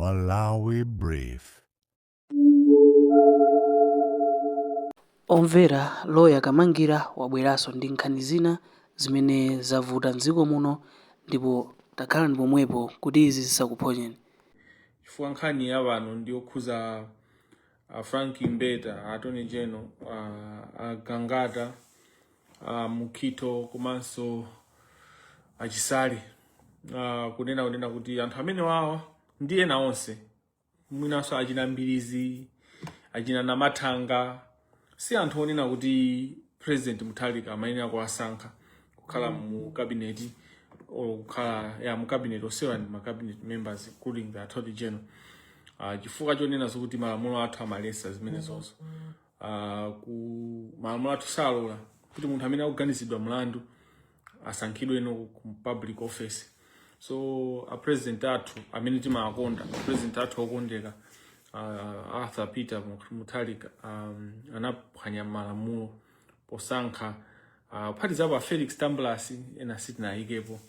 Malawi Brief. Omvera, loya Kamangira wabweranso ndi nkhani zina zimene zavuta m'dziko muno ndipo takhala ndi pomwepo kuti izi zisakuphonyeni. Chifukwa nkhani ya wano ndi okhuza Frank Mbeta, Attorney General, Gangata, Mukito komanso achisale kunena kuti anthu amene wawa ndi ena onse mwinanso achina Mbilizi, achina Namathanga, si anthu onena kuti President Mutharika amayenera kuwasankha kukhala mu cabinet or kukhala mu cabinet osewa ndi ma cabinet members including the Attorney General. Chifukwa chonena zokuti malamulo athu amalesa zimene zonso. Ku malamulo athu salola kuti munthu amene akuganizidwa mlandu asankhidwe ku public office. So a president athu amene timakonda, president athu okondeka Arthur Peter Mutharika anaphwanya malamulo posankha phatizapo Felix Tamblas ena sitinayikepo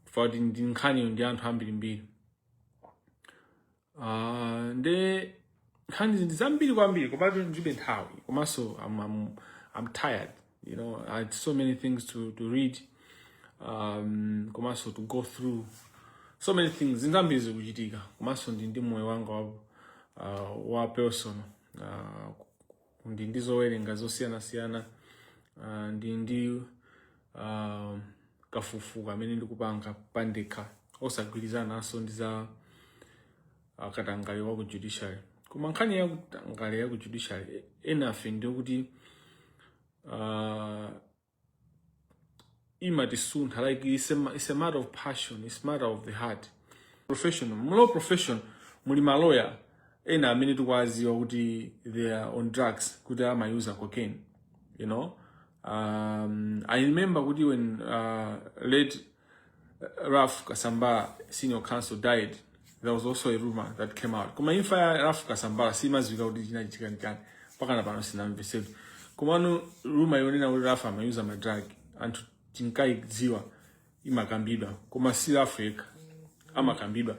chifukwa ndi nkhaniyo ndi anthu ambirimbiri. Nde nkhani ndi zambiri kwambiri komabe ndibe nthawi komanso I'm tired, you know. I had so many things to read, komanso to go through so many things zambiri zikuchitika komanso ndi moyo wanga wa personal, ndi zowerenga zosiyana ndi kafukufuku amene ndikupanga pandekha osagwirizana naso ndi za katangale wa ku Judiciary. Koma nkhani ya katangale ya ku Judiciary enafe ndiyo kuti imatisuntha, like it's a matter of passion, it's a matter of the heart. Professional, mulo profession muli maloya ena amene tikwaziwa kuti they are on drugs, kuti amayuza cocaine, you know. I remember kuti when late Raf Kasamba senior counsel died, there was also a rumor that came out. Kuma imfa ya Raf Kasamba simazwika kuti chinachitika ndikani pakana pano sinamvesedwa. Komano rumor yonena kuti Raf amayuza madrug anthu tinkaidziwa imakambidwa koma si Africa amakambidwa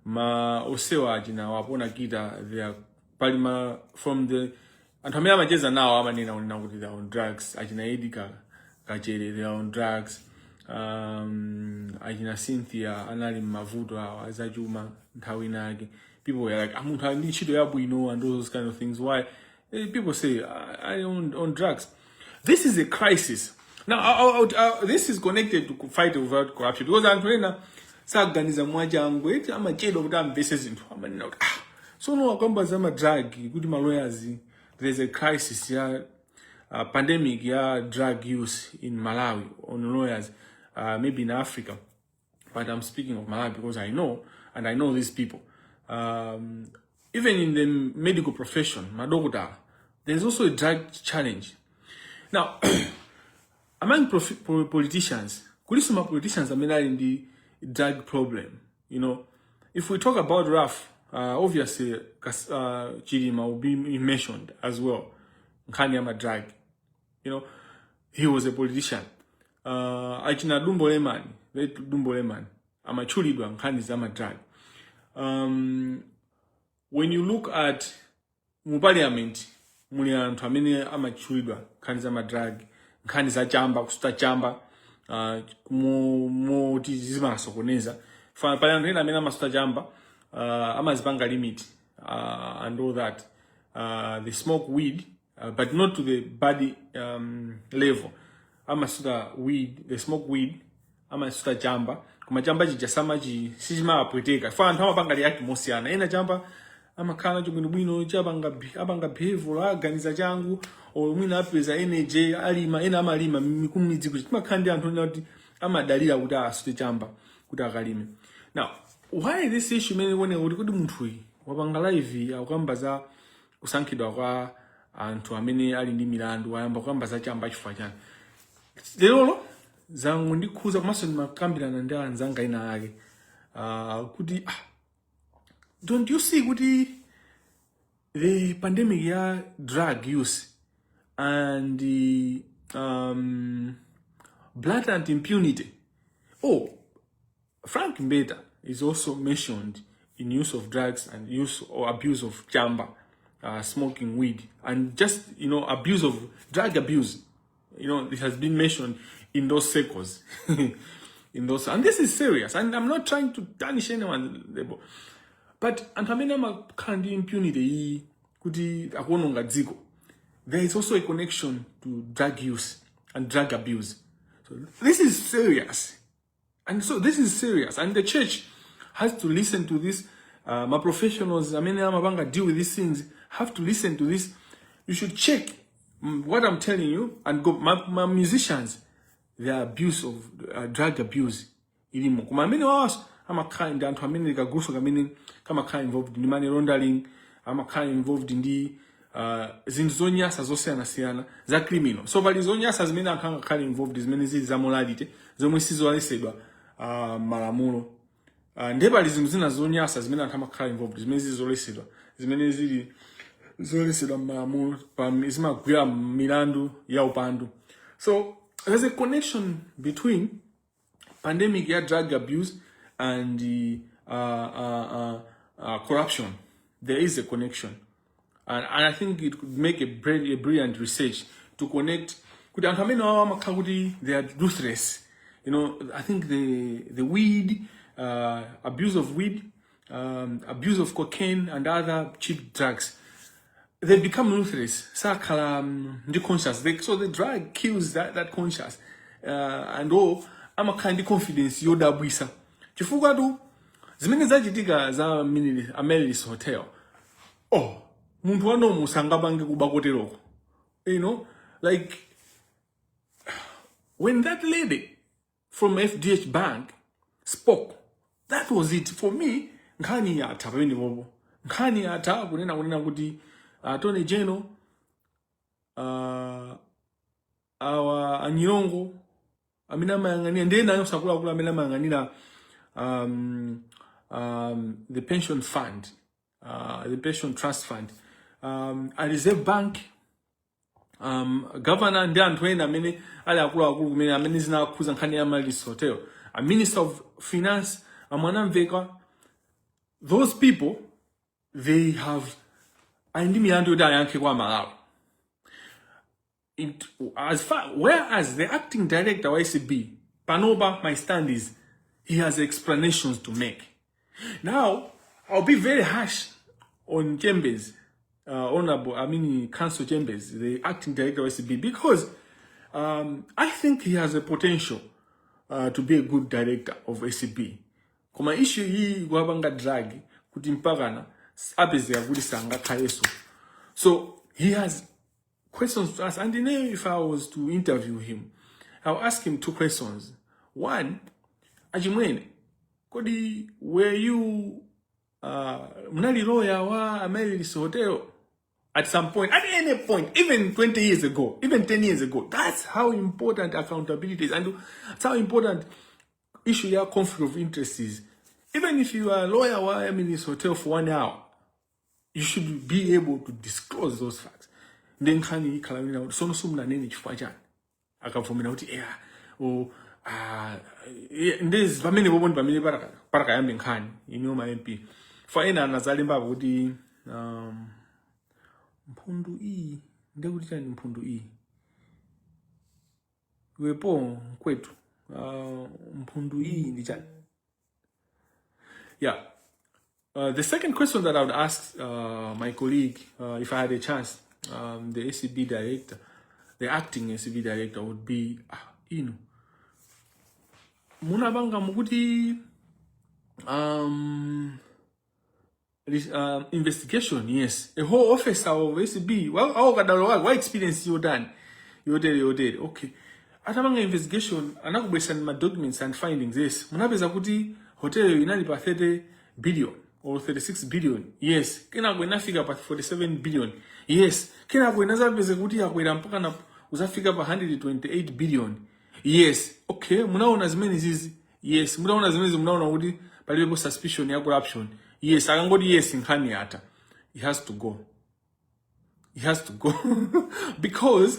ma osewa achina wapona kita they palima from the anthu amene amacheza nawo amanena onena kuti they are on drugs. Achina Edika Kachere they are on drugs. Achina Cynthia anali mavuto awo azachuma nthawi nake. People were like amunthu ali ntchito yabwino and those kind of things. Why people say I on drugs? This is a crisis. Now this is connected to fight over corruption because anthu ena saganiza mwachangu eti amachedwa kuti amvese zinthu amanena kuti so no kwamba za drug kuti lawyers there's a crisis ya pandemic ya drug use in Malawi on lawyers, maybe in Africa, but I'm speaking of Malawi because I know and I know these people. Even in the medical profession, madokota, there's also a drug challenge. Now among politicians, kulisuma politicians are in the drug problem. You know, if we talk about Raf, obviously Chidima will be mentioned as well. Nkanyama drug, you know, he was a politician. Achina Dumbo Leman, late Dumbo Leman, amachulidwa nkani zama drug. When you look at mu parliament, muli anthu amene amachulidwa nkani zama drug, nkani za chamba, kusuta chamba, mu tizimasokoneza. Pali anthu ena amene amasuta chamba, amazipanga limit, and all that. They smoke weed, but not to the body level. Amasuta weed, they smoke weed, amasuta chamba. Kuma chamba chijasama sijima apweteka. Anthu amapanga yake mosiyana. Ena chamba amakhala chobwinobwino abanga behave aganiza changu or mwina apeza energy alima ena amalima mikumidzi kuti timakhandi anthu kuti amadalira kuti asute chamba kuti akalime. Now, why this issue mene wone kuti munthu wapanga live akamba za kusankhidwa kwa anthu amene ali ndi milandu wayamba kukamba za chamba chifukwa chani. Lero zangu ndikhuza komanso ndimakambirana ndi anzanga ena ake kuti don't you see kuti the pandemic ya drug use and the blatant impunity. Frank Mbeta is also mentioned in use of drugs and use or abuse of jamba, smoking weed, and just, abuse of drug abuse. This has been mentioned in those circles. And this is serious, and I'm not trying to tarnish anyone's label. But antamena kandi impunity kuti akononga dziko. There is also a connection to drug use and drug abuse. So this is serious. And the church has to listen to this. My professionals, deal with these things, have to listen to this. You should check what I'm telling you, and go. My musicians, the abuse of drug abuse. I'm a kind involved in money laundering. I'm a kind involved in the zinzonyasa zosiyanasiyana za criminal. So bali zonyasa zimene ankanga involved zimene zili za morality zomwe sizoletsedwa malamulo. Ndebali zinthu zina zonyasa zimene ankanga involved zimene zizoletsedwa zimene zili zoletsedwa malamulo zimagwira milandu ya upandu. So there's a connection between pandemic ya drug abuse and the corruption. There is a connection. And I think it could make a brilliant research to connect. They are ruthless. I think the weed, abuse of weed, abuse of cocaine and other cheap drugs, they become ruthless. So the drug kills that conscience. And I'm a kind of confidence yodabwisa. Chifukwa tu zimene zachitika za Amelis Hotel. Muntu wano musanga bange kubakoteroko. Like when that lady from FDH Bank spoke, that was it for me. Nkhani yata pamene bobo. Nkhani yata kunena kuti Attorney General awa anyongo amina mayangania ndena nayo sakula kula amina mayanganira the pension fund, the pension trust fund, a Reserve Bank, governor ndi anthu ena amene ali akulu kumene amene zinakuza nkhani ya Malawi Hotel, a minister of finance, amwanamveka. Those people, they have aindi milandu yoti ayankhe kwa Malawi. Whereas the acting director of ICB, Panoba, my stand is, he has explanations to make. Now, I'll be very harsh on Chambers, Council Chambers, the acting director of ICB, because I think he has a potential to be a good director of ICB. Kuma issue hii gwabanga drag kutimpagana abeze yagudisanga kayeso. So he has questions to ask, and if I was to interview him, I'll ask him 2 questions. One, Ajimwene, Kodi, were you Mnali lawyer wa Amelis Hotel at some point, at any point, even 20 years ago, even 10 years ago? That's how important accountability is, and that's how important issue your conflict of interest is. Even if you are a lawyer wa Amelis Hotel for 1 hour, you should be able to disclose those facts. Then kani kalamina sono sumna nini chifukwa chani akavumira kuti ndezi pamene poponi pamene paraka yambe nkhani ma MP fa ena anazalemba kuti mphundu iyi ndekuti chani mphundu iyi wepo kwetu mphundu iyi ndi chani. Yeah. The second question that I would ask my colleague, if I had a chance, the ACB director, the acting ACB director, would be, munabanga mukuti investigation, yes. A whole officer of ACB, what experience you done? You did. Okay. Atabanga investigation, anakubwesa my documents and findings, yes. Munabeza kuti hotel inali pa 30 billion. Or 36 billion. Yes. Kena kwena figure pa 47 billion. Yes. Kena kwena zabeze kuti ya kwena mpaka na uzafika pa 128 billion. Yes. Okay. Munaona zimene zizi. Yes. Munaona zimene zizi munaona kuti palipo suspicion ya corruption. Yes. Akangoti yes nkhani yata. He has to go. He has to go. Because,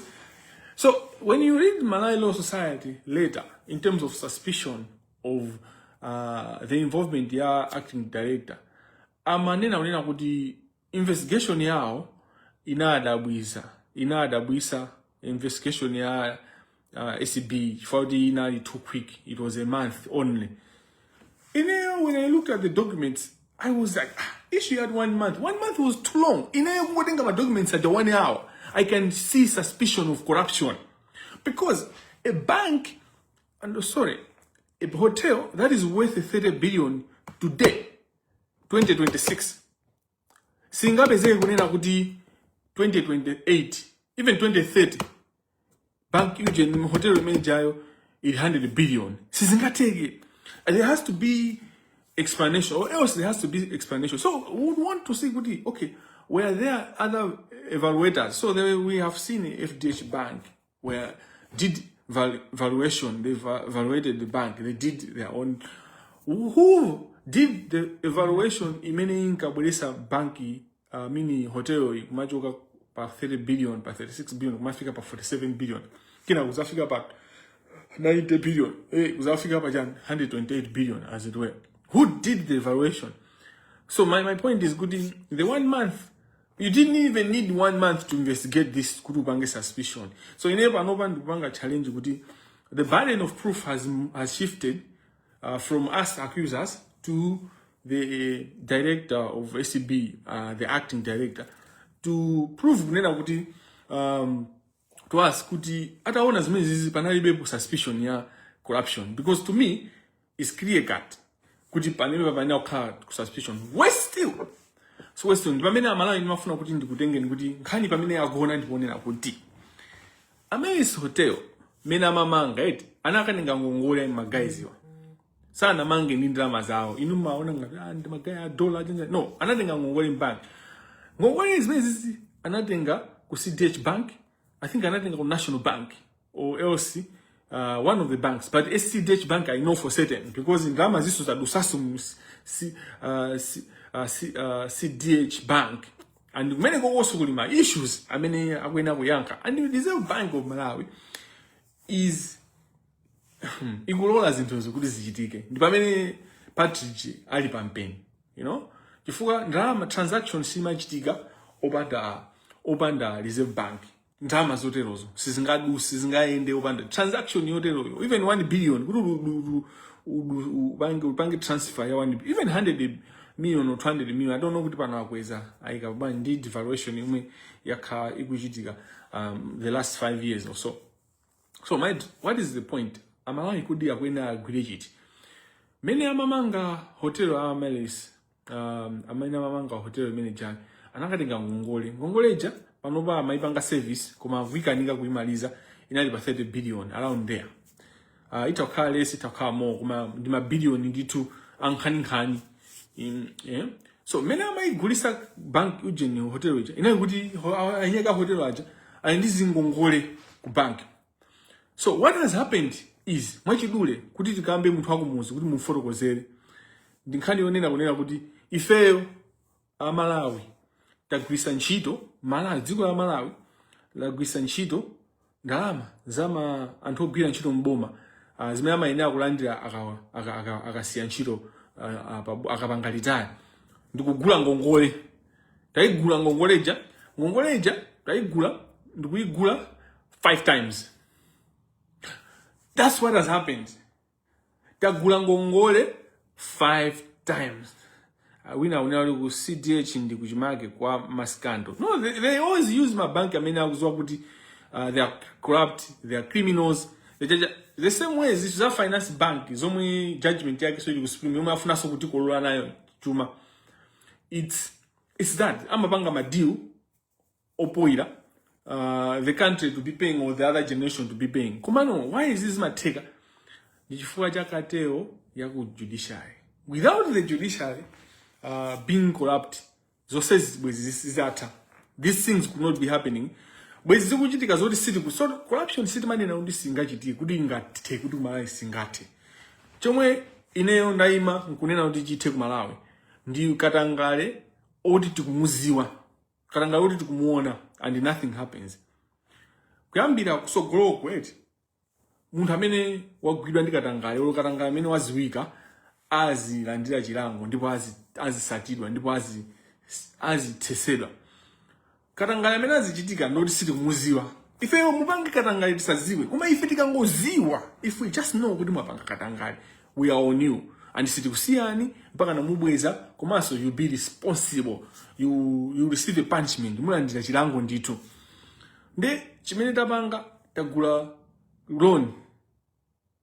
so when you read Malawi Law Society later, in terms of suspicion of the involvement of the acting director, amanena unena kuti investigation yao inadabwisa investigation ya SCB for the inali too quick. It was a month only. And then when I looked at the documents, I was like, if she had 1 month, 1 month was too long. In everything about documents at the 1 hour, I can see suspicion of corruption. Because a bank, and sorry, a hotel that is worth 30 billion today, 2026. Singapore kunena kuti 2028, even 2030. Bank Eugene hotel manager 800 billion. Sizingateke. And there has to be explanation, or else there has to be explanation. So we would want to see, okay, were there other evaluators? So we have seen FDH Bank where did valuation, they evaluated the bank, they did their own. Who did the evaluation? Imene inkabwelesa banki mini hotel kumachoka pa 30 billion, pa 36 billion, kumafika pa 47 billion. Kina kuzafika pa 90 billion, kuzafika pa 128 billion, as it were. Who did the evaluation? So my point is, the 1 month, you didn't even need 1 month to investigate this Kurubange suspicion. So in Ebanoban challenge, the burden of proof has shifted from us accusers to the director of SCB, the acting director, to prove to us ataona zimene zizi panalibe suspicion ya corruption, because to me it's clear cut kuti panalibe panena kukhala suspicion. Western pamene amalawi ndimafuna kuti ndikutenge kuti nkhani pamene akuona ndikuonera kuti Amaze hotel mena mamanga eti anakaninga ngongole magaiziwa sana mange ndi drama zawo inu maona ngati ndi magaya dollar no anatenga ngongole bank. Ngongole zimezi anatenga ku CDH bank, I think anatenga ku National Bank or else one of the banks, but CDH bank I know for certain because in drama ziso za dusasum CDH bank and many go also kulima issues amene akwena kuyanka. And the Reserve Bank of Malawi is ikulola zinthu zikuti zichitike ndi pamene Patrick ali pampeni, you know, chifukwa ndalama transaction simachitika opanda Reserve Bank. Ndalama zoterozo sizingaende opanda transaction yoteroyo, even 1 billion upange transfer ya 1 even 100 million or 200 million. I don't know kuti pano akweza ayika ba ndi devaluation imwe yakha ikuchitika the last 5 years or so. So what is the point? Amalawi kudi akwena agreement. Many amamanga hotel amalis amene amamanga hotel manager anakatenga ngongoleja panoba amaipanga service koma vikanika kuimaliza inali pa 30 billion around there. Itakhala less itakhala more koma ndi ma billion nditu ankhani yeah. So many amaigulisa bank ujeni hotel uja inali kuti anyeka hotel aja andizi ngongole ku bank. So what has happened is mwachidule kuti tikambe munthu wakumuzi kuti mufotokozere ndinkhani yonena kunena kuti ifeyo Malawi tagwisa ntchito Malawi dziko la Malawi lagwisa ntchito ndalama zama anthu ogwira ntchito mboma zimene amayenera kulandira akasiya ntchito akapangalitaya ndikugula ngongole. Taigula ngongoleja taigula ndikuigula 5 times. That's what has happened. Tagula ngongole 5 times. Wina unali ku CDH ndi kuchimake kwa maskando. No, they always use my bank amene akuzwa kuti they are corrupt, they are criminals. The same way this is a finance bank zomwe judgment yake so ku supreme yomwe afuna so kuti kolola nayo chuma. It's that amapanga ma deal opoira the country to be paying or the other generation to be paying. Kumano, why is this mateka? Chifukwa chakateo ya ku judiciary. Without the judiciary being corrupt, these things could not be happening. But it's kuchitika zoti city so corruption city mani na undi singachiti kuti ingate kuti Malawi singate. Chomwe ineyo ndaima nkunena kuti chite ku Malawi ndi katangale oti tikumuziwa. Katangale oti tikumuona and nothing happens. Kuyambira kusogolo kweti munthu amene wagwidwa ndi katangale katangale amene waziwika azilandira chilango ndipo azisatidwa ndipo azitesedwa. Katangale amene azichitika ndoti sitikumuziwa. Ifeyo mupange katangale tisaziwe. Koma ife tikangoziwa, if we just know kuti mwapanga katangale, we are on you. And sitikusiyani mpaka namubweza, komanso you be responsible. You receive a punishment. Mulandira chilango ndithu. Nde chimene tapanga tagula loan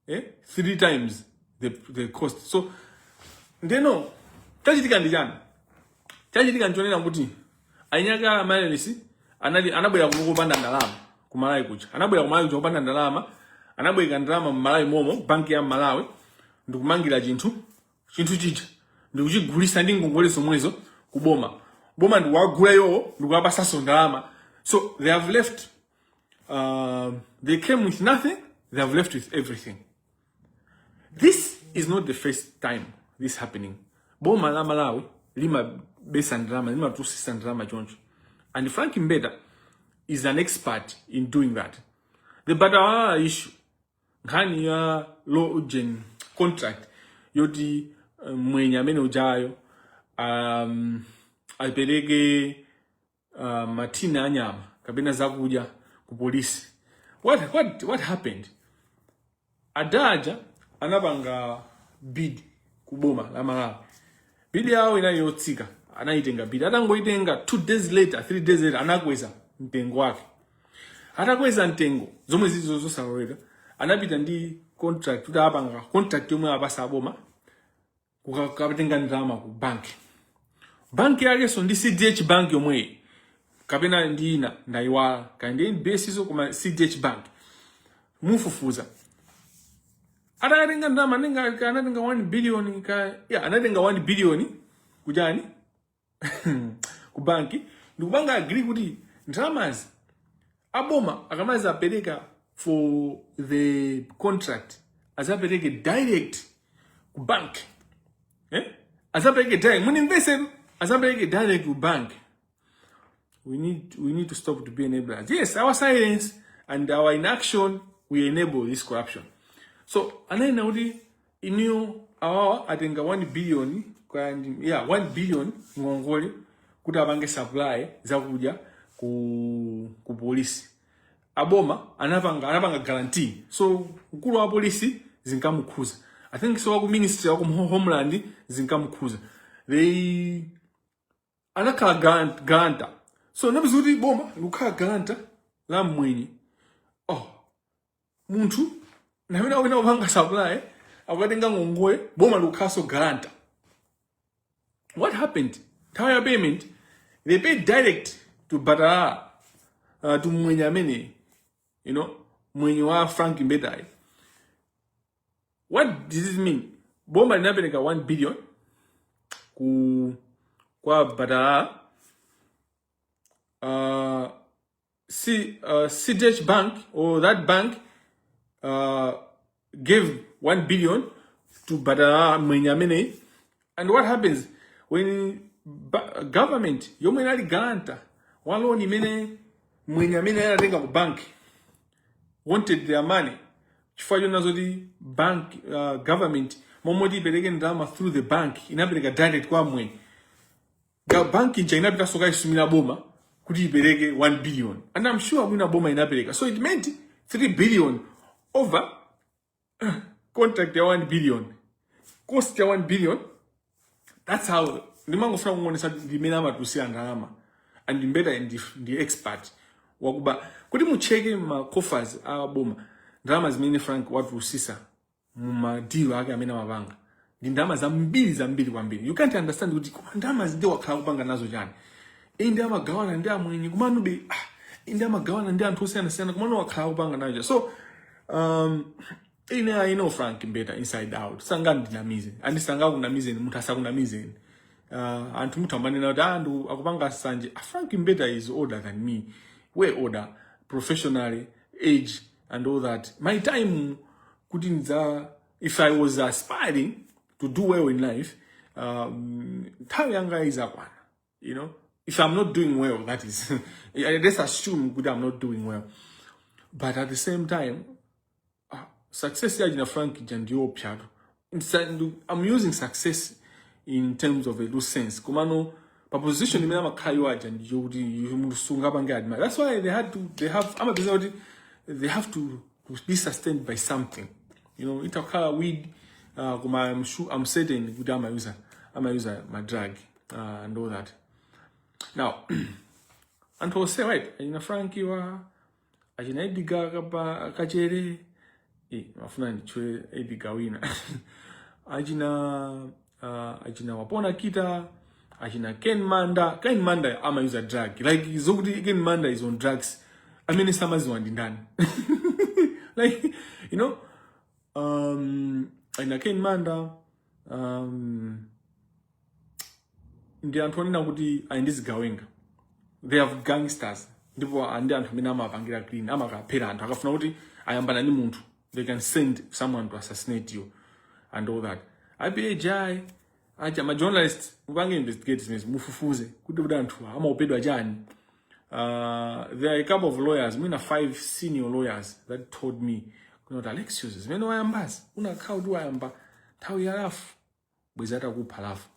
3 times the cost. So ndeno chachitika ndi chani? Chachitika nchonena kuti ainyaka amalelisi anabwera kupanda ndalama ku Malawi kucha. Anabwera ku Malawi kupanda ndalama, anabwera ndalama mu Malawi momo, banki ya Malawi ndikumangira chinthu chicha. Ndikuchigulisa ndi ngongoleso mwezo kuboma. Boma ndikuwagula yo ndikuwapasa ndalama. So they have left they came with nothing, they have left with everything. This is not the first time this happening. Boma la Malawi lima besa drama, lima tusisa drama choncho. And Frank Mbeda is an expert in doing that. The Badawa issue, ngani ya law urgent contract, yoti mwenye amene ujayo alipeleke matina anyama kapena zakuja ku polisi. What happened? Adaja anapanga bid kuboma la Malawi. Bid yao inayotsika, anaitenga bid. Atangoitenga 2 days later, 3 days later anakweza mtengo wake. Atakweza mtengo, zomwe zizo zosaloweka, anapita ndi contract kuti apanga contract yomwe apasa boma kukatenga ndalama ku bank. Bank yaleso ndi CDH bank yomwe kapena ndina ndaiwala kandi basiso kuma CDH bank mufufuza atatenga ndalama anatenga 1 billion anatenga 1 billion kujani ku banki ndikupanga agree kuti ndalamazi aboma akamaza apereka for the contract azapereke direct ku bank azapereke direct muni investment azapereke direct ku bank. We need to stop to be enablers. Yes, our silence and our inaction we enable this corruption. So anaina kuti inu awawa atenga 1 billion kwa 1 billion ngongole kuti apange supply zakudya ku polisi. Aboma anapanga guarantee. So mkulu wa polisi zinkamukhuza. I think so ku ministry wa homeland zinkamukhuza. They anakhala garanta. So nabizuti boma lukhala garanta la mwenye. Muntu namene wina upanga supply akatenga ngongole boma lukhaso garanta. What happened? Tire payment they paid direct to Badara to mwenye amene, mwenye wa Frank Mbeda. What does this mean? Boma linapeleka 1 billion kwa Badara. CDH bank or that bank gave 1 billion to Badara Mwenyamene. And what happens when government yomwe nali garanta waloni mene Mwenyamene anatenga ku bank wanted their money chifukwa chonazoti bank government momoti ipereke ndalama through the bank inapereka direct kwa mwenye bank inja inapita soka isumira boma kuti ipereke 1 billion. And I'm sure mwina boma inapereka. So it meant 3 billion over contract ya 1 billion. Cost ya 1 billion. That's how ndimango funa kungonesa ndimene amatusiya ndalama. And Mbeda ndi expert. Wakuba kuti mucheke ma coffers a boma. Ndalama zimene Frank watu usisa muma deal ake amene mapanga. Ndi ndalama zambiri kwambiri. You can't understand kuti ndalama zinde wakhala kupanga nazo chani. Indi amagawana ndi amwenye kumanube indi amagawana ndi anthu osiyana kumano wakhala kupanga nazo. So I know Frank Mbeda inside out. Sanga ndinamize. Andi sanga kunamize munthu asakunamize. Anthu munthu amanena kuti andu akupanga sanje. Frank Mbeda is older than me. Way older, professionally, age and all that. My time kuti if I was aspiring to do well in life, time younger is akwana, If I'm not doing well, that is, let's assume good I'm not doing well. But at the same time, success ya jina Frank jandio piano. I'm using success in terms of a loose sense. Kumano, pa position imena makhayo aja ndiyo kuti musunga pange admire. That's why they have to be sustained by something. You know, itakhala weed, I'm certain kuti I'm user my drug and all that. Now, and to say right, ajina Frankie wa ajina Ediga kapa kachere mafuna ndichwe Ediga wina. Ajina wapona kita, ajina Ken Manda ama use a drug. Like zokuti Ken Manda is on drugs. I mean summers one ndani. Like, you know, ajina Ken Manda ndi anthu na kuti ayendizigawenga. They have gangsters. Ndipo andi anthu amene amapangira clean, amakaphera anthu akafuna kuti ayambana ndi munthu. They can send someone to assassinate you and all that. IPAJ, my journalists, mubange investigate this, mufufuze, kuti anthu amaopedwa chani. There are a couple of lawyers, 5 senior lawyers that told me, Alexius, meno wayambas, unakaudu wayamba, tawi ya rafu, bwezata kupha rafu.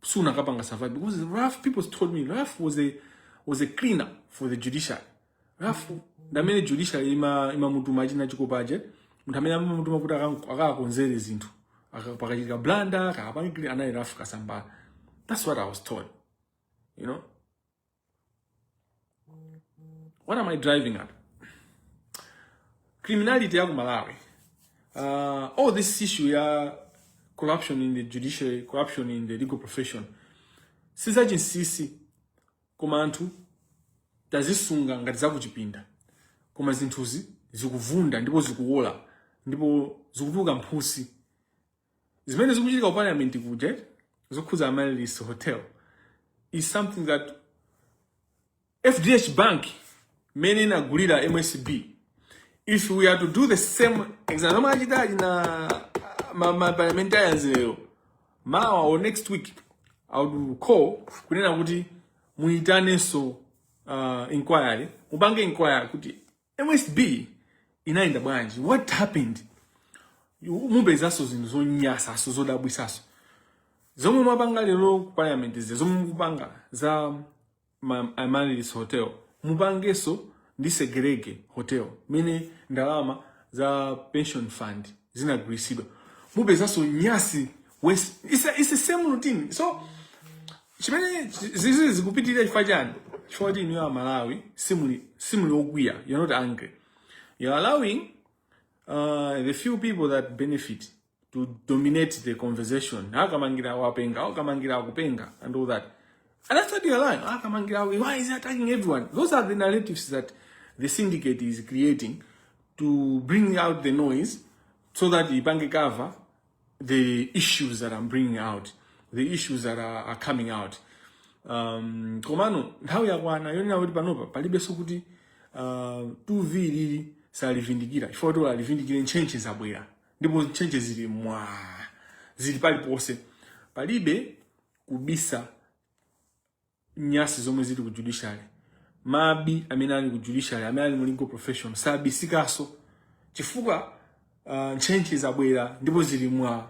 Soon akapanga survive because Raf people told me Raf was a cleaner for the judiciary. Raf ndamene judiciary ima mutu majina chikopaje mtamenya mutu makuta akakonzere zinthu akapakachika blanda akapangi anayi Raf kasamba. That's what I was told. You know, what am I driving at? Criminality ya Malawi. All this issue ya corruption in the judiciary, corruption in the legal profession. Sizaji nsisi koma anthu tazisunga ngati zakuchipinda. Koma zinthuzi zikuvunda ndipo zikuwola ndipo zikutuka mphusi. Zimene zikuchitika ku parliament kuje zokhuza Malawi's hotel is something that FDH Bank mene inagulira MSB. If we are to do the same example na my parliamentarians now or next week I would call kunena kuti muitane inquiry mubange inquiry kuti MSB inaenda bwanji, what happened, mubezaso zinthu zonyasa zodabwisaso zomwe mabanga lero ku parliament zomwe mubanga za Malawi's hotel mubangeso ndi Segrege hotel mene ndalama za pension fund zinagwiritsidwa. Mubezaso nyasi west. It's the same routine. So chimene zizi zikupitira chifajani chifoti inu ya Malawi simuli ogwira. You're not angry. You're allowing the few people that benefit to dominate the conversation. Kamangira wapenga, Kamangira akupenga, and all that. And that's what you're allowing. Kamangira, why is he attacking everyone? Those are the narratives that the syndicate is creating to bring out the noise so that the bank cover the issues that I'm bringing out, the issues that are coming out. Komano, nthawi yakwana yonena kuti panopa palibe sokuti tuviri salivindikira. Ifoto alivindikire nchenche zabwera. Ndipo nchenche zili palipose. Palibe kubisa nyasi zomwe zili ku judiciary. Mabi amene ali ku judiciary, amene ali mu legal profession, sabisikaso. Chifukwa nchenche zabwera ndipo zili mwa.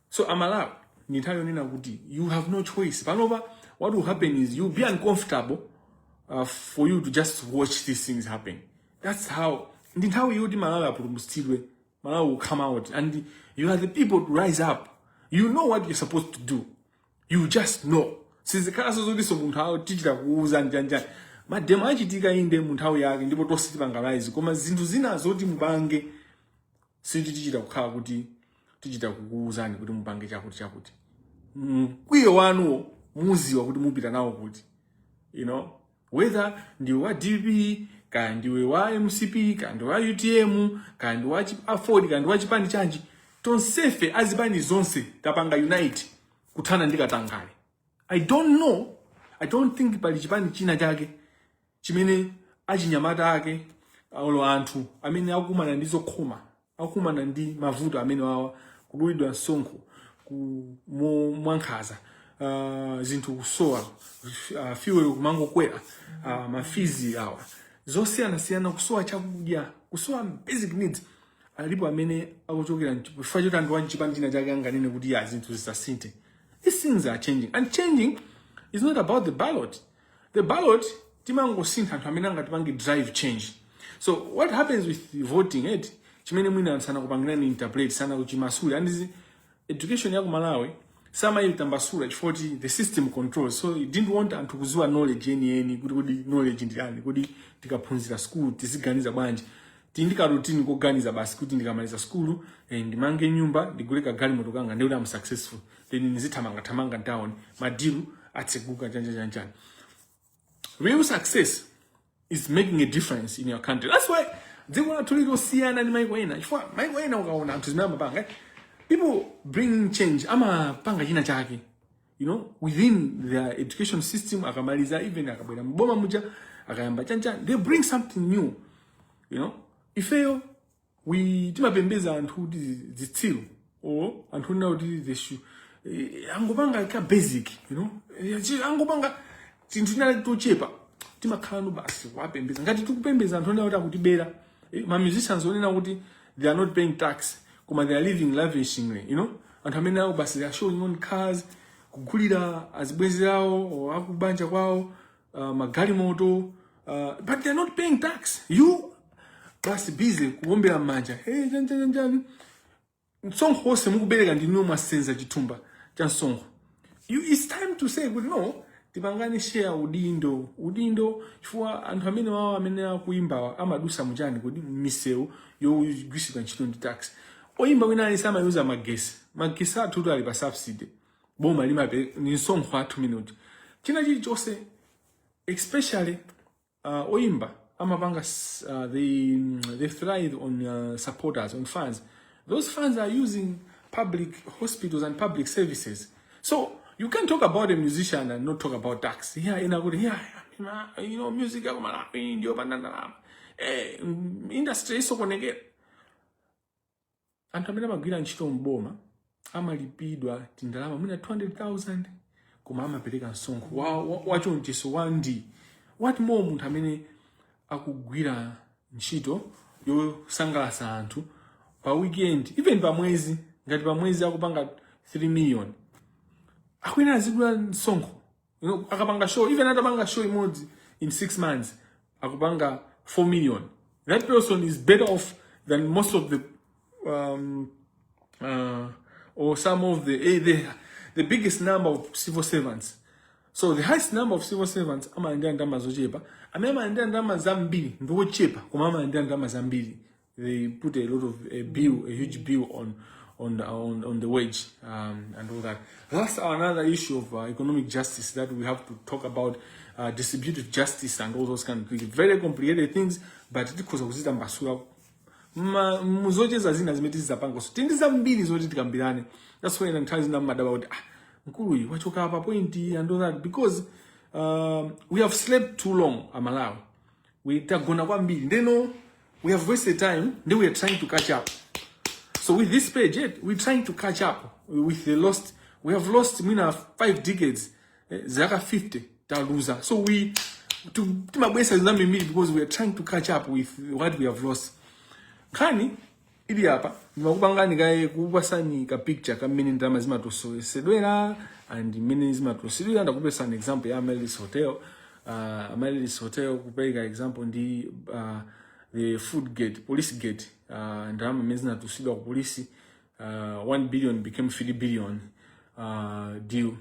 So Amalawi nithayo nena kuti you have no choice. Panopa what will happen is you'll be uncomfortable for you to just watch these things happen. That's how ndinthawi yoti Malawi apulumutsidwe. Malawi will come out and you are the people to rise up. You know what you're supposed to do. You just know. Sizikhaso zodiso munthu awo tichita kuuza njanja. Mademo achitika inde munthawi yake ndipo tositi pangalize. Koma zinthu zina zoti mubange sitichita kukhala kuti tichita kukuuzani kuti mubange chakuti. Mkwiyo wanu muziwa kuti mupita nawo kuti. You know, whether ndiwe wa DP, ka ndiwe wa MCP, ka ndiwe wa UTM, ka ndiwe wa Afford, ka ndiwe wa chipani chanji, tonsefe azibani zonse tapanga unite kuthana ndikatangale. I don't know. I don't think pali chipani china chake chimene achinyamata ake olo anthu amene akumana ndizo khoma, akumana ndi mavuto amene wawa kudulidwa msonkho mwankhaza, zinthu kusowa, fuel kumangokwera, mafizi awa zosiyana kusowa chakudya, kusowa basic needs. alipo amene akuchokera chifukwa choti anthu wanchipani china chake anganene kuti ya zinthu zisasinthe. These things are changing, and changing is not about the ballot. The ballot timangosintha anthu amene angatipange drive change. So what happens with voting chimene mwina sana kupangirani interpret sana kuchimasula, and education ya ku Malawi sama ilitambasula chifukwa the system controls, so it didn't want anthu kuziwa knowledge yeniyeni kuti knowledge ndi yani, kuti tikaphunzira school tiziganiza bwanji, tindika routine koganiza basi kuti ndikamaliza school ndimange nyumba ndigule kagalimoto kanga ndikuti am successful, then nizithamanga down madilu atseguka chanja. Real success is making a difference in your country. That's why dziko lathu lilosiyana ndi maiko ena, chifukwa maiko ena ukaona anthu zimene amapanga people bring change amapanga china chake, within their education system. Akamaliza even akabwera mboma muja akayamba chanja, they bring something new. Ifeyo timapembeza anthu kuti zitsiru anthu na kuti zishu angopanga ka basic, angopanga chinthu chinali tochepa timakhala basi wapembeza ngati tikupembeza anthu na kuti akutibera. Ma musicians onena kuti they are not paying tax, koma they are living lavishingly, anthu amene awo basi they are showing on cars, kugulira azibwenzi awo akubanja kwawo magalimoto, but they are not paying tax. You basi busy kuombera manja njani msongo wose mukubereka ndinu masenza chitumba cha msongo. It's time to say good no, tipangane share udindo chifukwa anthu amene wawo amene akuimba amadusa mujani kodi miseu yogwisidwa ntchito ndi tax. Oimba wina ali sama yuza magesi athu ali pa subsidy, boma limape ni msongo athu minute china chilichonse, especially oimba amapanga they thrive on supporters, on funds. Those funds are using public hospitals and public services. So you can talk about a musician and not talk about tax. Here in Aguri, here, music ya Malawi ndio bandana. Industry is so connected. Anthu amene amagwira ntchito mboma amalipidwa tindalama mwina 200,000 koma amapereka msonkho wacho ntiso wandi. What more munthu amene akugwira ntchito yosangalatsa anthu pa weekend, even pa mwezi, ngati pa mwezi akupanga 3 million akwina azigula msonkho. Akapanga show, even atapanga show imodzi in 6 months akupanga 4 million. That person is better off than most of the or some of the biggest number of civil servants. So the highest number of civil servants amaendea ndama zochepa, amaendea ndama zambiri ndochepa koma amaendea ndama zambiri. They put a lot of a huge bill on the wage and all that. That's another issue of economic justice that we have to talk about, distributive justice and all those kind of things. Very complicated things, but because of this ambassador muzocheza zina zimeti zapanga so tindi zambiri zoti tikambirane. That's why I'm telling them about nkulu wachoka hapa point and all that, because we have slept too long Malawi. We tagona kwambiri ndeno we have wasted time, then we are trying to catch up. So with this page we're trying to catch up with the lost. We have lost 5 decades, zaka 50 taluza. So we timabwesa zambiri because we are trying to catch up with what we have lost. Kani ili hapa nimakupangani kae kupasani ka picture kamene ndama zimatosedwera and mene zimatosedwera. Ndakupesa an example ya Malawi's Hotel. Malawi's Hotel kupeka example ndi the food gate, police gate, ndama mezina tusidwa ku police, 1 billion became 3 billion deal.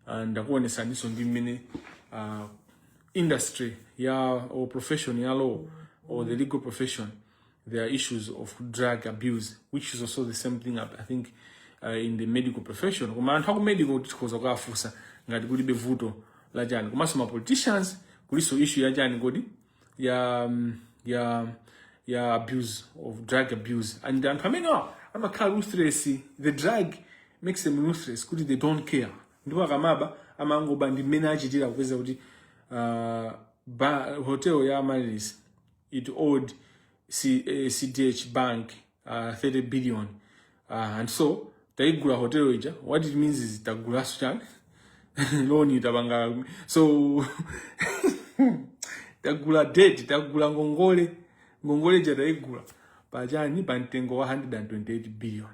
And ndakuonesa niso ndi mene industry ya or profession ya law or the legal profession, there are issues of drug abuse, which is also the same thing I think in the medical profession. Kuma anthu medical tikoza kafusa ngati kuti bevuto la jani. Kuma some politicians kuliso issue ya jani kodi ya abuse of drug abuse, and anthu amene amakhala ruthless. The drug makes them ruthless kuti they don't care. Ndipo akamaba amangoba ndi mmene achitira kupeza kuti hotel ya Malawi it owed CDH Bank 30 billion, and so taigula hotel ija. What it means is tagula suchani loan itabanga, so tagula debt, tagula ngongole ja taigula pachani pa mtengo wa 128 billion.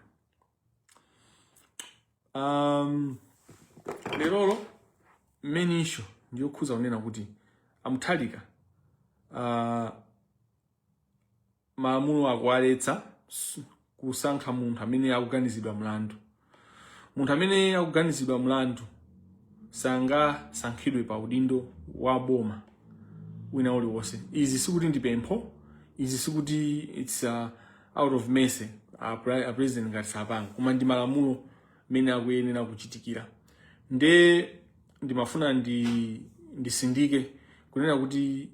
Lerolo main issue ndiyo khuza unena kuti amuthalika malamulo akuwaletsa kusankha munthu amene akuganizidwa mlandu. Munthu amene akuganizidwa mlandu sangasankhidwe pa udindo wa boma wina uliwonse. Izi sikuti ndi pempho, izi sikuti it's out of mercy a president ngati sapanga, koma ndi malamulo mene akuyenera kuchitikira. Ndimafuna ndisindike kunena kuti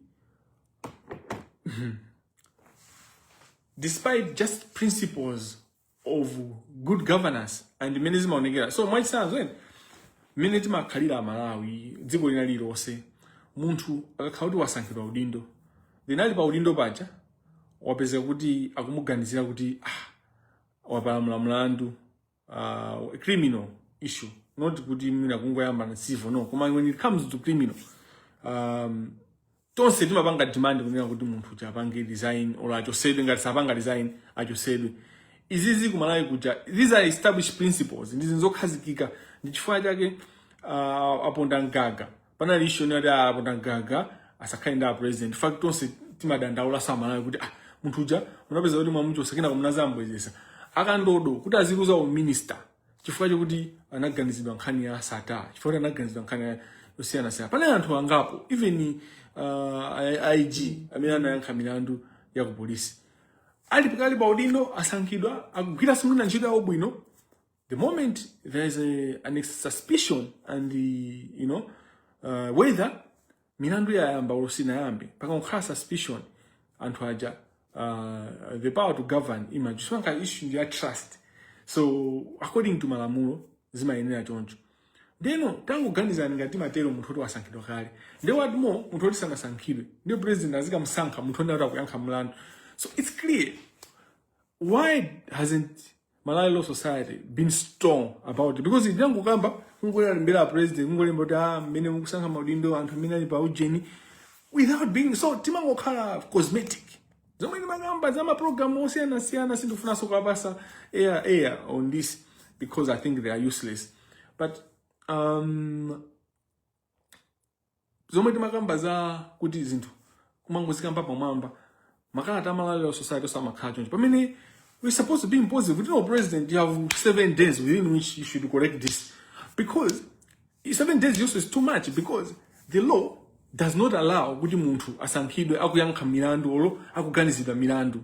despite just principles of good governance and mene zimaonekera. So mwachisanzo mene timakhalira Malawi dziko lina lilonse, munthu akakhala kuti wasankhidwa udindo, linali pa udindo paja wapeza kuti akumuganizira kuti wapalamula mlandu, criminal issue, not kuti mwina kungoyamba na civil, no. Koma when it comes to criminal, tonse timapanga demand kunena kuti munthu chapange design or achosedwe ngati sapanga design achosedwe. Izizi ku Malawi kuja, these are established principles, ndizi nzokhazikika. Ndi chifukwa chake aponda mgaga panali issue ni aponda mgaga asakhale nda president. In fact tonse timadandaula sa Malawi kuti munthu uja unapeza kuti mwamucho sakina kumnazambwezesa akandodo kuti azikuza u minister chifukwa chokuti anaganizidwa nkhani ya sata, chifukwa anaganizidwa nkhani ya yosiyana siyana. Pane anthu angapo even IG amene anayankha milandu ya ku polisi ali pakali pa udindo asankhidwa akugwira simuna ntchito yawo bwino. The moment there is an suspicion and whether milandu yayamba or sinayambe pakakhala suspicion, anthu aja the power to govern image swanka issue ya trust. So according to malamulo zimayenera choncho. Ndeno tangoganizani ngati matero munthu oti wasankhidwa kale, nde what more munthu oti sanasankhidwe ndio president azikamusankha munthu oti akuyankha mlandu. So it's clear, why hasn't Malawi Law Society been strong about it? Because idango kamba kungolela mbela president kungolemba kuti mene mukusankha maudindo anthu amene ali pa ujeni without being so timangokhala cosmetic. Zomwe ni magamba zama program osiyana sindifuna sokapasa air on this because I think they are useless. But zomwe timagamba za kuti zinthu kumangozikamba pamwamba makalata Malawi Law Society osamakhala choncho pamene we're supposed to be impositive. With no president, you have 7 days within which you should correct this. Because 7 days also is too much, because the law does not allow kuti munthu asankhidwe akuyankha milandu olo akuganizidwa milandu.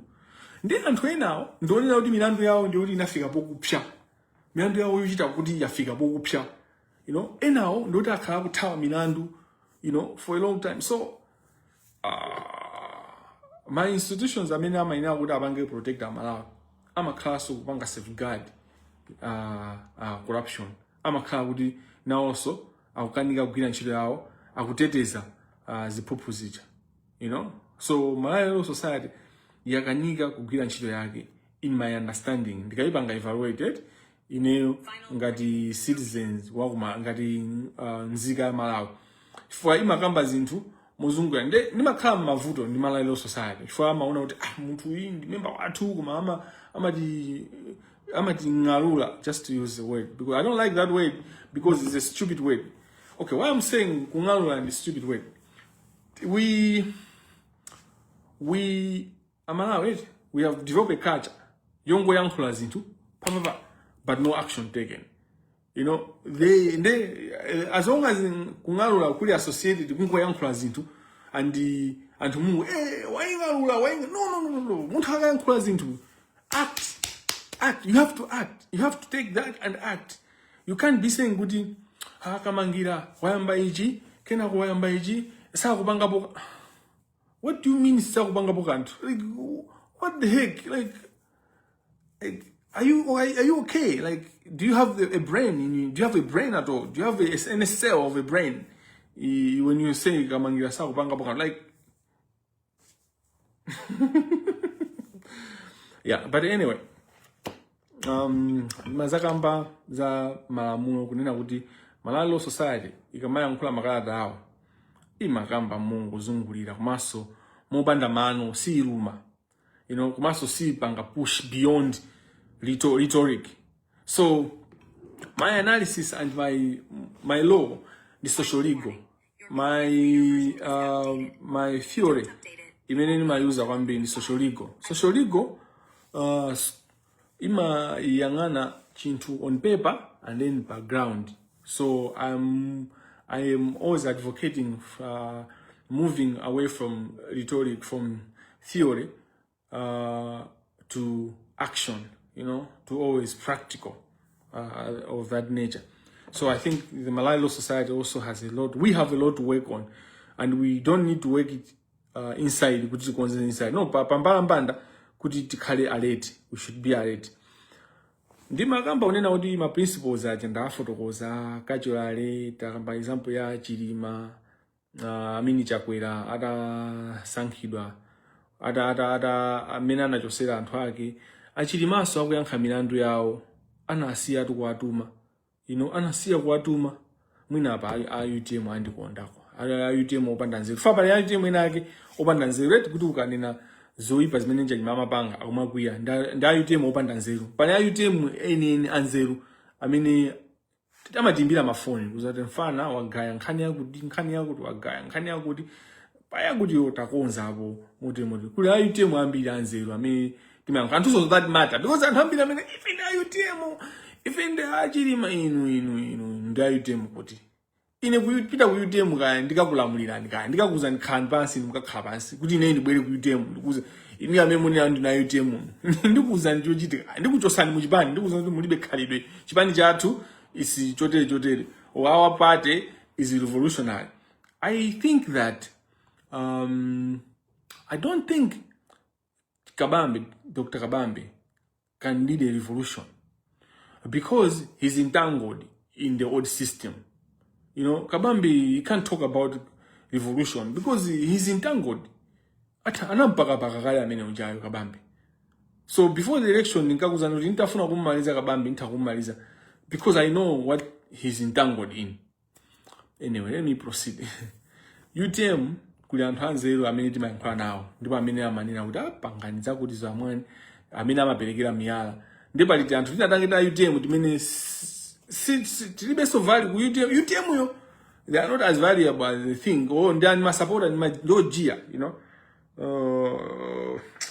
Ndi anthu enawo ndionera kuti milandu yawo ndi kuti inafika pokupsya. Milandu yawo yochita kuti yafika pokupsya. Enawo ndi kuti akhala kuthawa milandu, for a long time. So my institutions amene amayenera kuti apange protect Malawi amakhala so kupanga safeguard corruption, amakhala kuti nawonso akukanika kugwira ntchito yawo akuteteza ziphuphu zija. So Malawi Law Society yakanika kugwira ntchito yake in my understanding. Ndikayipanga evaluated ineyo ngati citizens wakuma ngati nzika ya Malawi. Chifukwa imakamba zinthu muzungu ndimakhala mavuto ndi Malawi Law Society. Chifukwa amaona kuti munthu uyu ndi member wathu koma amati ngalula, just to use the word, because I don't like that word because it's a stupid word. Okay, why I'm saying kungalula is a stupid word. We Malawi, we have developed a culture yongo yankhula zinthu pamapa but no action taken. They as long as kungalula kuli associated kungo yankhula zinthu and mungu why no munthu akayankhula zinthu act. You have to act. You have to take that and act. You can't be saying kuti Kamangira wayamba ichi kena wayamba ichi sakupanga boka. What do you mean sakupanga boka anthu? Like what the heck? Like are you okay? Like do you have a brain in you? Do you have a brain at all? Do you have any cell of a brain when you say Kamangira sakupanga boka? Like yeah, but anyway, mazakamba za malamulo kunena kuti Malawi Law Society ikamayankhula makalata awo imakamba mungu zungulira komanso mopanda mano si iluma. komanso sipanga push beyond rhetoric. So my analysis and my law is social legal. My theory imene ndimayuza kwambiri ndi social legal. Social legal imayang'ana chinthu on paper and then background. So I am always advocating moving away from rhetoric, from theory to action, to always practical of that nature. So I think the Malawi Law Society also has a lot. We have a lot to work on, and we don't need to work it inside. Inside. No, pambanda kuti tikhale alert. We should be alert. Ndimakamba unena kuti ma principles aja ndafotokoza kachulale takamba example ya Chilima amini chakwera atasankhidwa amene anachosera anthu ake achilimaso akuyankha milandu yawo anasiya kuwatuma anasiya kuwatuma mwina apa a UTM andikondako a UTM opanda nzeru fa pali a UTM inake opanda nzeru reti kuti ukanena zoipa zimene Chani amapanga akumagwiya nda UTM opanda nzeru pali a UTM eni anzeru amene amatimbira mafoni kuzati mfana wagaya nkhani yakuti wagaya nkhani yakuti paya kuti yotakonza apo muti kuli a UTM ambiri anzeru amene timayankha anthu so that matter because anthu ambiri amene ifinde a UTM ifinde achilima inu ndi a UTM kuti ine kupita ku UTM kaya ndikakulamulirani kaya ndikakuzani khani pansi mukakhala pansi kuti ine ndibwere ku UTM ndikuze ini amene muni andi na UTM ndikuzani chochitika ndikuchosani mu chipani ndikuzani kuti mulibe khalidwe chipani chathu isi chotere or our party is revolutionary. I think that I don't think Dr. Kabambe can lead a revolution because he's entangled in the old system. Kabambe, he can't talk about revolution because he's entangled. Kabambe. So before the election, because I know what he's entangled in. Anyway, let me proceed. UTM kuli anthu anzeru amene timayankhula nawo ndipo amene amanena kuti apanganiza kuti zamwani amene amaperekera miyala ndipo pali anthu tinatangeta UTM timene tilibe so value ku UTM yo they are not as valuable as the thing ndani masupporter ni majia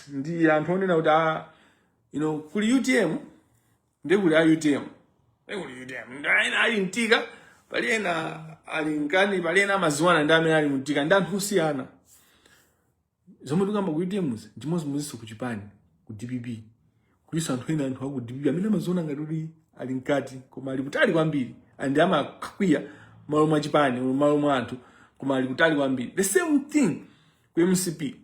ndi anthu onena kuti kuli UTM ndi kuli a UTM alintika palena alinkani palena mazuwana ndamene ali mutika ndanthu kusiyana zomwe tikamba ku UTM ndimozimoziso ku chipani ku DPP kuliso anthu ena anthu aku DPP amene mazuwana ngati kuti alinkati koma ali kutali kwambiri andi amakwiya malo mwa chipani malo mwa anthu koma ali kutali kwambiri. The same thing ku MCP.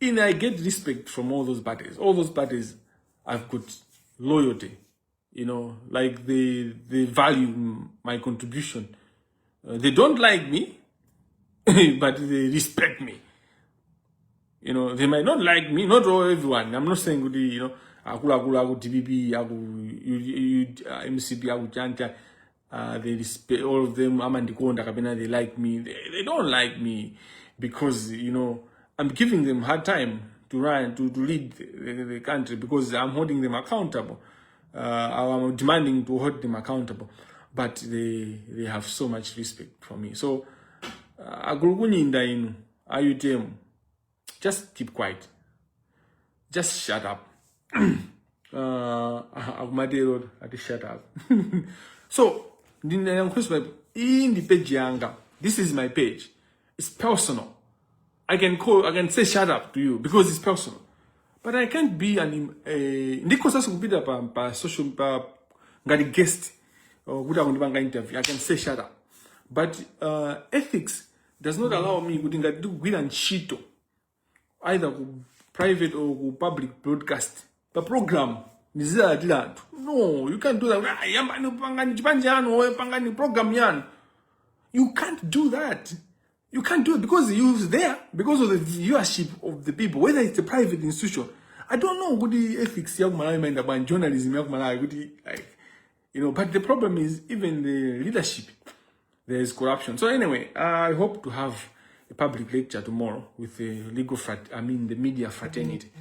I get respect from all those parties. All those parties have got loyalty. Like they value my contribution. They don't like me, but they respect me. They might not like me, not all everyone. I'm not saying aku DPP, MCP, Chanta, they respect all of them. Amandikonda kapena they like me. They don't like me because I'm giving them hard time to run to lead the country because I'm holding them accountable. I'm demanding to hold them accountable, but they have so much respect for me. So, UTM, just keep quiet, just shut up. Shut up. So, in the page yanga, this is my page. It's personal. I can say shut up to you because it's personal. But I can't be ndikosa kupita pa social ngati guest or kuda kundipanga interview. I can say shut up. But ethics does not allow me kuti ngati kugwira ntchito either ku private or ku public broadcast pa program nizira anthu. No, you can't do that. Yambani pangani chipanje yanu or pangani program yanu. You can't do that. You can't do it because you're there, because of the viewership of the people, whether it's a private institution. I don't know what the ethics of Malawi about journalism of Malawi, but the problem is even the leadership, there is corruption. So anyway, I hope to have a public lecture tomorrow with the the media fraternity.